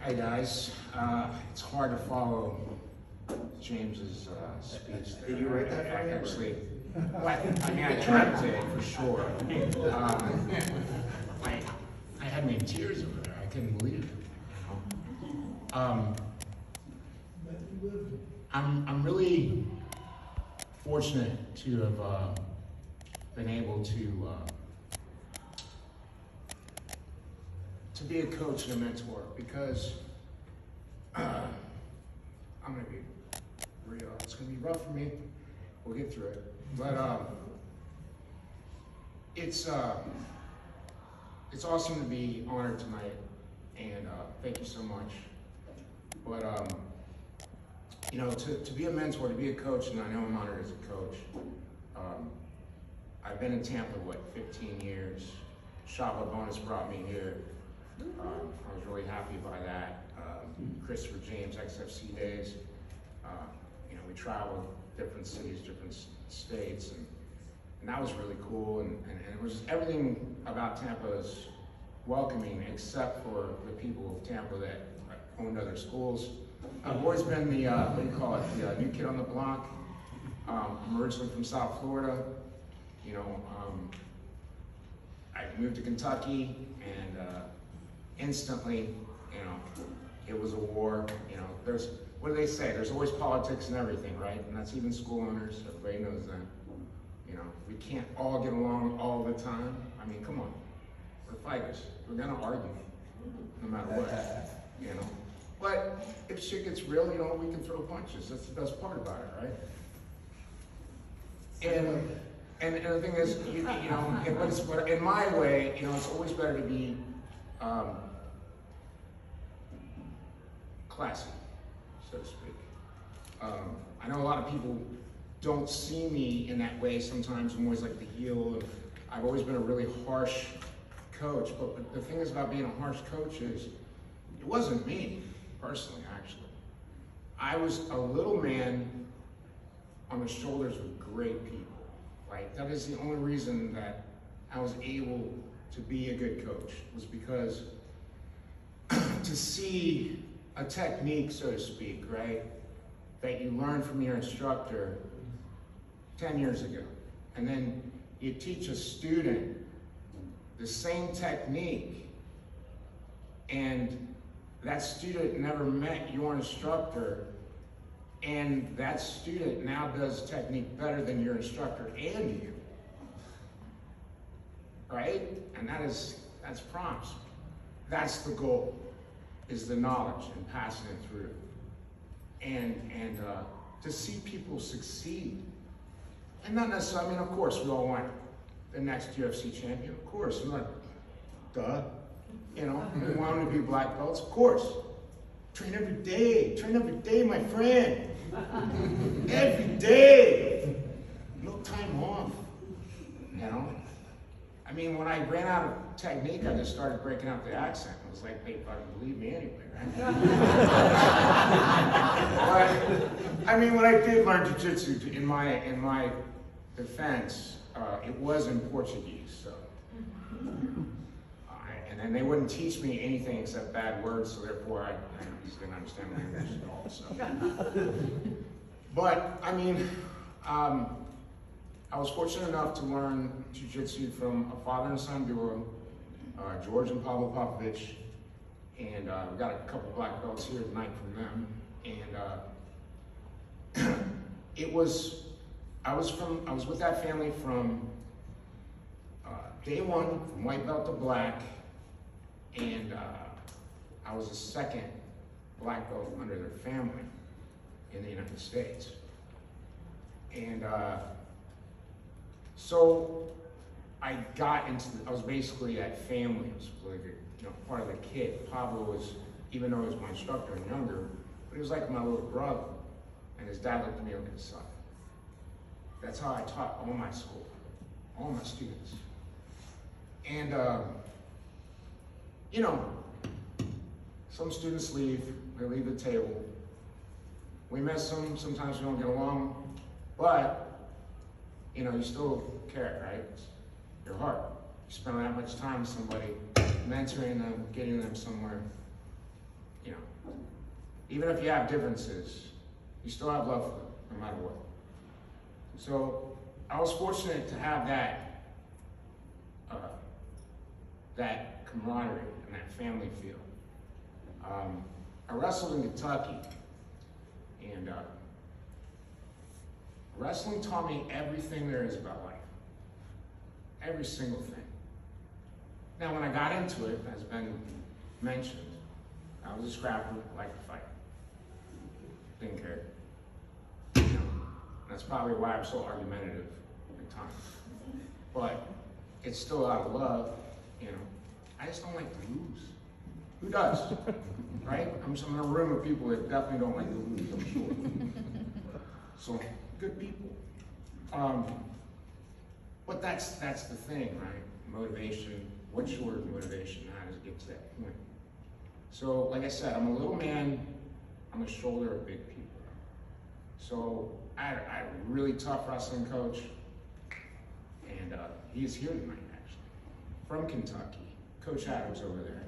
Hi guys, it's hard to follow James's speech there. Did you write that for me? Actually, well, I mean, I dreamt it for sure. I had me in tears over there. I couldn't believe it. You know? I'm really fortunate to have been able to be a coach and a mentor, because I'm gonna be real. It's gonna be rough for me. We'll get through it. But it's awesome to be honored tonight, and thank you so much. But you know, to be a mentor, to be a coach, and I know I'm honored as a coach. I've been in Tampa, 15 years. Shava Bonus brought me here. I was really happy by that. Christopher James, XFC days. You know, we traveled different cities, different states, and that was really cool. And it was everything about Tampa is welcoming, except for the people of Tampa that owned other schools. I've always been the, what do you call it, the new kid on the block. I'm originally from South Florida. You know, I moved to Kentucky, and instantly, you know, it was a war. You know, there's, what do they say? There's always politics and everything, right? And that's even school owners. Everybody knows that. You know, we can't all get along all the time. I mean, come on, we're fighters. We're gonna argue, no matter what. You know, but if shit gets real, you know, we can throw punches. That's the best part about it, right? And the thing is, you know, but in my way, you know, it's always better to be classy, so to speak. I know a lot of people don't see me in that way sometimes. I'm always like the heel. I've always been a really harsh coach, but the thing is about being a harsh coach is, it wasn't me, personally, actually. I was a little man on the shoulders of great people. Right? That is the only reason that I was able to be a good coach, was because to see a technique, so to speak, right, that you learned from your instructor 10 years ago, and then you teach a student the same technique, and that student never met your instructor, and that student now does technique better than your instructor and you, right? And that's prompts. That's the goal, is the knowledge and passing it through. And to see people succeed. And not necessarily, I mean, of course, we all want the next UFC champion, of course. I'm not, duh. You know, we want them to be black belts, of course. Train every day, my friend. Every day. No time off, you know? I mean, when I ran out of technique, I just started breaking out the accent. It was like, they fucking believe me anyway, right? But, I mean, when I did learn jiu-jitsu, in my defense, it was in Portuguese, so. And they wouldn't teach me anything except bad words, so therefore I just didn't understand language at all. So. But I mean, I was fortunate enough to learn jiu-jitsu from a father and son duo, George and Pablo Popovich, and we got a couple black belts here tonight from them. And I was with that family from day one, from white belt to black. And I was the second black belt under their family in the United States. And so I got into, I was basically that family. I was like a, you know, part of the kid. Pablo was, even though he was my instructor and younger, but he was like my little brother. And his dad looked at me like his son. That's how I taught all my school, all my students. And you know, some students leave, they leave the table. We miss them, sometimes we don't get along, but, you know, you still care, right? It's your heart. You spend that much time with somebody, mentoring them, getting them somewhere, you know, Even if you have differences, you still have love for them, no matter what. So I was fortunate to have that that camaraderie and that family feel. I wrestled in Kentucky, and wrestling taught me everything there is about life. Every single thing. Now, when I got into it, as been mentioned, I was a scrapper, I liked to fight. Didn't care. You know, that's probably why I'm so argumentative at times. But it's still out of love, you know. I just don't like to lose. Who does? Right? I'm in a room of people that definitely don't like to lose, I'm sure. So, good people. But that's the thing, right? Motivation. What's your motivation? How does it get to that point? So, like I said, I'm a little man on the shoulder of big people. So, I had a really tough wrestling coach, and he's here tonight, actually, from Kentucky. Coach Adams over there.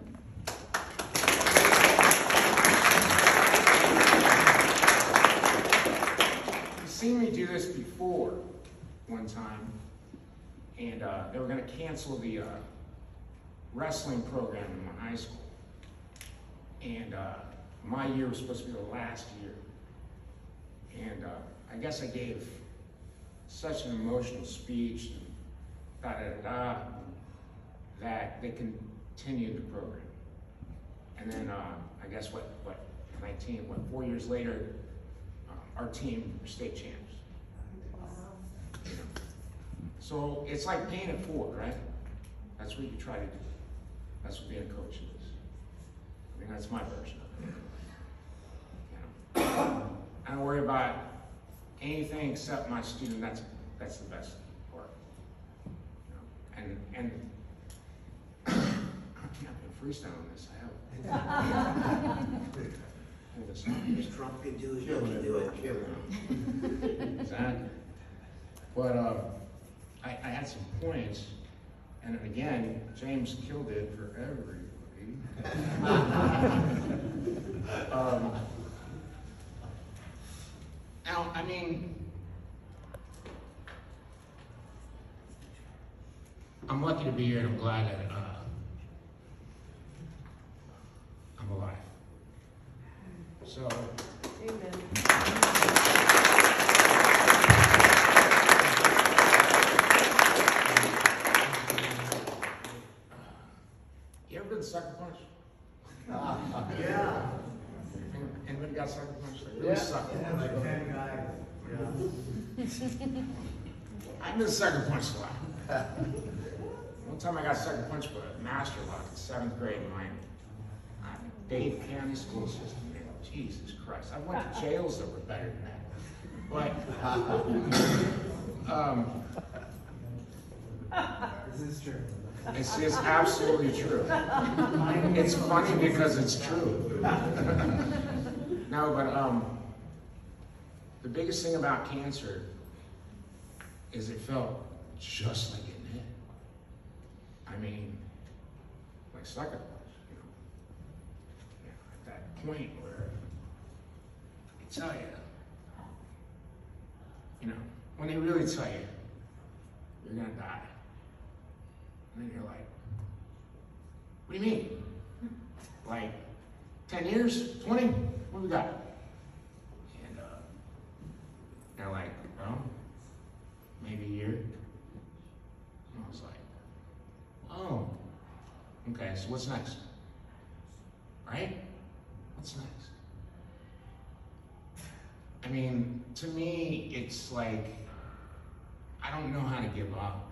He's seen me do this before one time, and they were going to cancel the wrestling program in my high school. And my year was supposed to be the last year. And I guess I gave such an emotional speech, that they continued the program. And then I guess 4 years later, our team were state champs. You know? So it's like paying it forward, right? That's what you try to do. That's what being a coach is. I mean, that's my version of it. You know? I don't worry about anything except my student. That's the best part. You know? And I can't freestyle on this. I have. If Trump can do it, you can do it. Exactly. But I had some points, and then again, James killed it for everybody. Now, I mean, I'm lucky to be here, and I'm glad that I'm alive. So, amen. You ever been sucker punched? Yeah. Anybody got sucker punched? Like, really sucker punched? Like 10 guys. I've been sucker punched a lot. One time I got sucker punched by a master lock in 7th grade in my Dade County school system. Jesus Christ. I went to jails that were better than that. But This is true. it's absolutely true. It's funny because it's true. No, but the biggest thing about cancer is it felt just like getting hit. I mean, like sucker punch, you know. Yeah, at that point where they tell you know, when they really tell you, you're gonna die. And then you're like, what do you mean? Like 10 years, 20? What we got? And they're like, well, maybe a year. And I was like, oh, okay, so what's next? Right? What's next? I mean, to me, it's like, I don't know how to give up.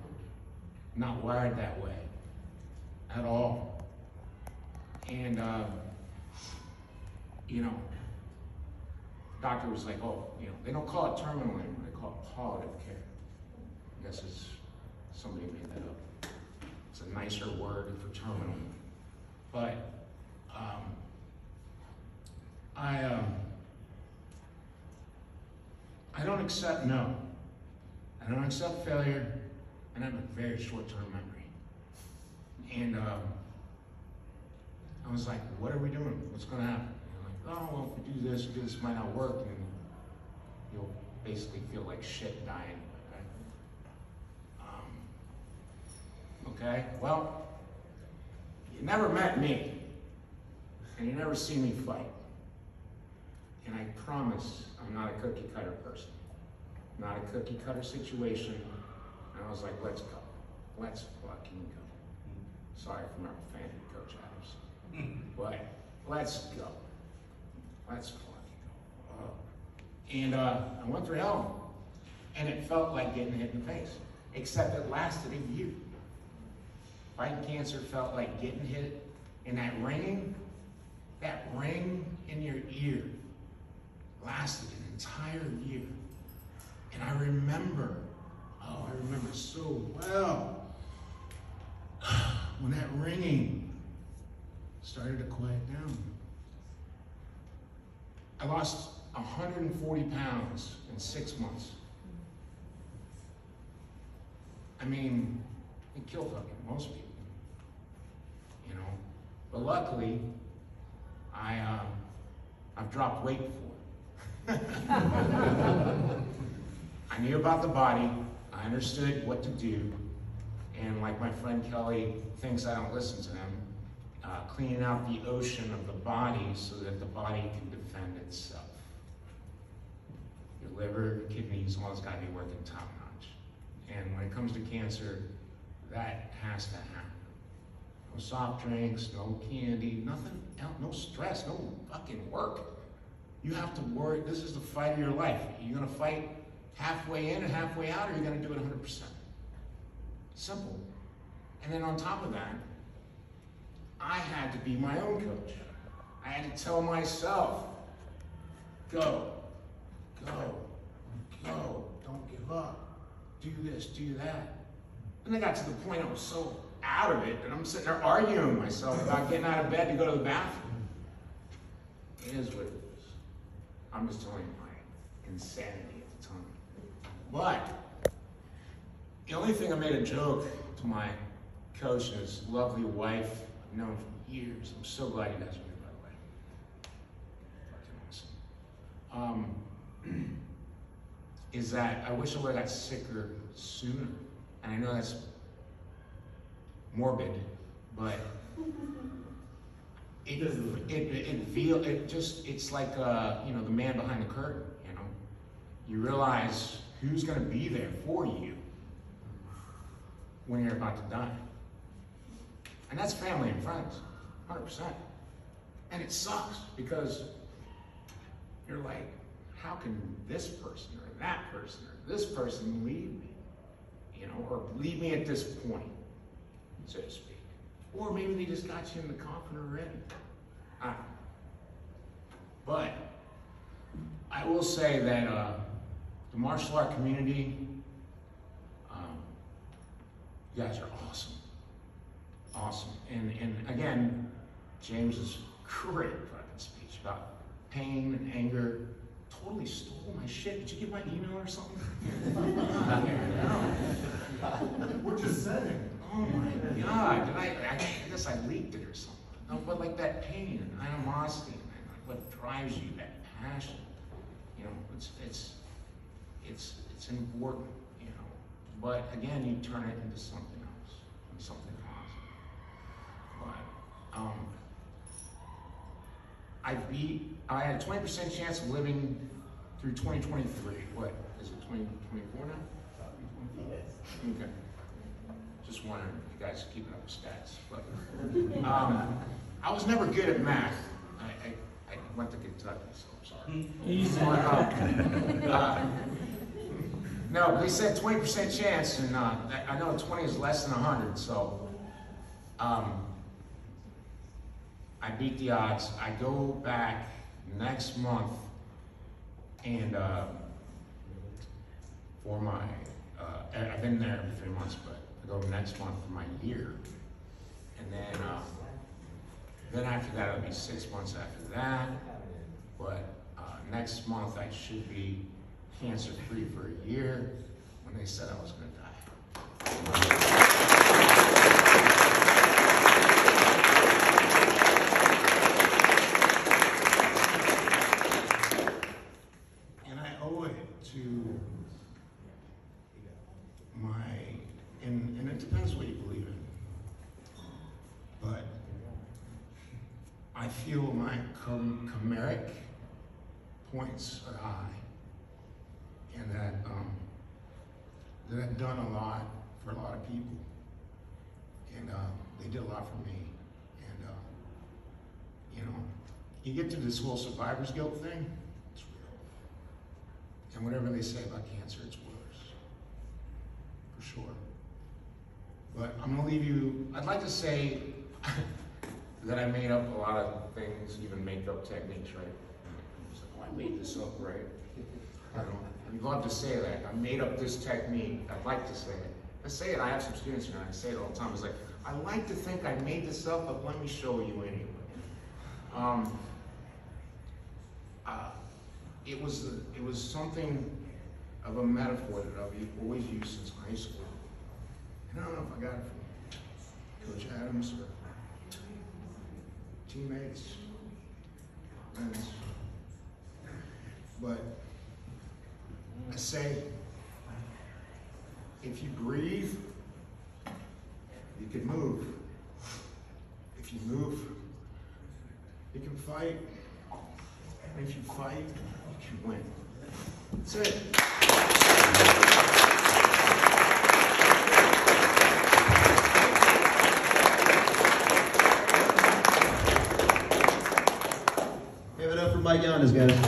I'm not wired that way at all. And, you know, doctor was like, oh, you know, they don't call it terminal anymore, they call it palliative care. I guess somebody made that up. It's a nicer word for terminal. But I don't accept no. I don't accept failure, and I have a very short-term memory. And I was like, what are we doing? What's gonna happen? And oh, well, if we do this, this might not work, and you'll basically feel like shit dying. Okay, well, you never met me, and you never seen me fight. And I promise I'm not a cookie cutter person. Not a cookie cutter situation. And I was like, let's go. Let's fucking go. Sorry for my profanity, Coach Adams. But let's go. Let's fucking go. And I went through hell. And it felt like getting hit in the face. Except it lasted a year. Fighting cancer felt like getting hit. And that ring in your ear lasted an entire year. And I remember so well, when that ringing started to quiet down. I lost 140 pounds in 6 months. I mean, it killed fucking most people, you know. But luckily, I've dropped weight before. I knew about the body. I understood what to do. And like my friend Kelly thinks I don't listen to him, cleaning out the ocean of the body so that the body can defend itself. Your liver, kidneys, all that's got to be working top notch. And when it comes to cancer, that has to happen. No soft drinks, no candy, nothing else, no stress, no fucking work. You have to worry. This is the fight of your life. You're going to fight halfway in and halfway out, or you're going to do it 100%. Simple. And then on top of that, I had to be my own coach. I had to tell myself, go, go, go, don't give up, do this, do that. And I got to the point I was so out of it, and I'm sitting there arguing with myself about getting out of bed to go to the bathroom. It is what it is. I'm just telling you my insanity at the time. But the only thing I made a joke to my coach and his lovely wife, I've known for years. I'm so glad you guys are here, by the way. Fucking awesome. Is that I wish I would have got sicker sooner. And I know that's morbid, but it's like you know, the man behind the curtain. You know, you realize who's going to be there for you when you're about to die, and that's family and friends, 100%. And it sucks because you're like, how can this person or that person or this person leave me? You know, or leave me at this point, so to speak. Or maybe they just got you in the coffin already. I don't know. But I will say that the martial art community, you guys are awesome. Awesome. And again, James's great fucking speech about pain and anger totally stole my shit. Did you get my email or something? What you saying? Oh my God, I guess I leaked it or something. No, but like that pain and animosity and like what drives you, that passion, you know, it's important, you know. But again, you turn it into something else, and something awesome. But I had a 20% chance of living through 2023. What is it, 2024 now? Okay. Just wondering if you guys are keeping up with stats. But I was never good at math. I went to Kentucky, so I'm sorry. No, but they said 20% chance, and I know 20 is less than 100, so I beat the odds. I go back next month, and for my, I've been there every 3 months, but I go next month for my year. And then after that, it'll be 6 months after that. But next month, I should be cancer-free for a year when they said I was going to die. I feel my chimeric points are high, and that I've done a lot for a lot of people, and they did a lot for me. And you know, you get to this whole survivor's guilt thing, it's real. And whatever they say about cancer, it's worse, for sure. But I'm gonna leave you, I'd like to say that I made up a lot of things, even makeup techniques, right? It's like, oh, I made this up, right? I don't know. I'd love to say that. I made up this technique. I'd like to say it. I say it, I have some students here, and I say it all the time. It's like, I like to think I made this up, but let me show you anyway. It was something of a metaphor that I've always used since high school. And I don't know if I got it from Coach Adams or teammates, friends. But I say, if you breathe, you can move. If you move, you can fight. And if you fight, you can win. That's it. Give it up for Mike Yanez, guys.